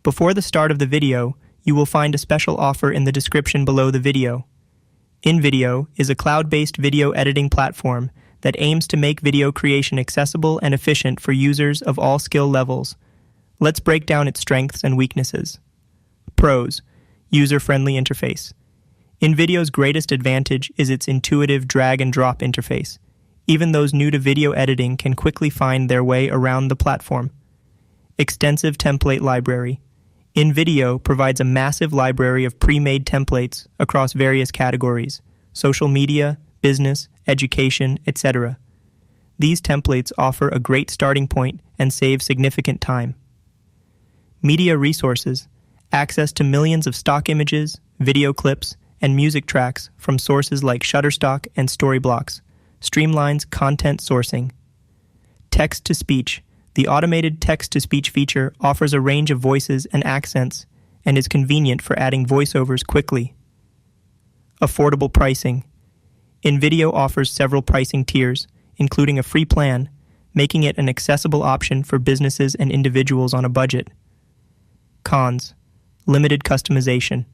Before the start of the video, you will find a special offer in the description below the video. InVideo is a cloud-based video editing platform that aims to make video creation accessible and efficient for users of all skill levels. Let's break down its strengths and weaknesses. Pros: user-friendly interface. InVideo's greatest advantage is its intuitive drag-and-drop interface. Even those new to video editing can quickly find their way around the platform. Extensive template library. InVideo provides a massive library of pre-made templates across various categories: social media, business, education, etc. These templates offer a great starting point and save significant time. Media resources. Access to millions of stock images, video clips, and music tracks from sources like Shutterstock and Storyblocks streamlines content sourcing. Text-to-speech. The automated text-to-speech feature offers a range of voices and accents and is convenient for adding voiceovers quickly. Affordable pricing. InVideo offers several pricing tiers, including a free plan, making it an accessible option for businesses and individuals on a budget. Cons: limited customization.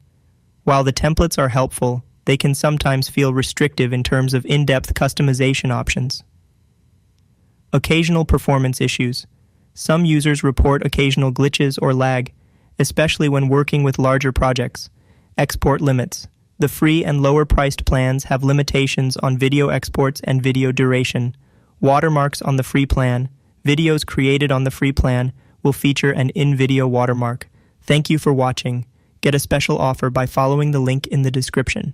While the templates are helpful, they can sometimes feel restrictive in terms of in-depth customization options. Occasional performance issues. Some users report occasional glitches or lag, especially when working with larger projects. Export limits. The free and lower-priced plans have limitations on video exports and video duration. Watermarks on the free plan. Videos created on the free plan will feature an InVideo watermark. Thank you for watching. Get a special offer by following the link in the description.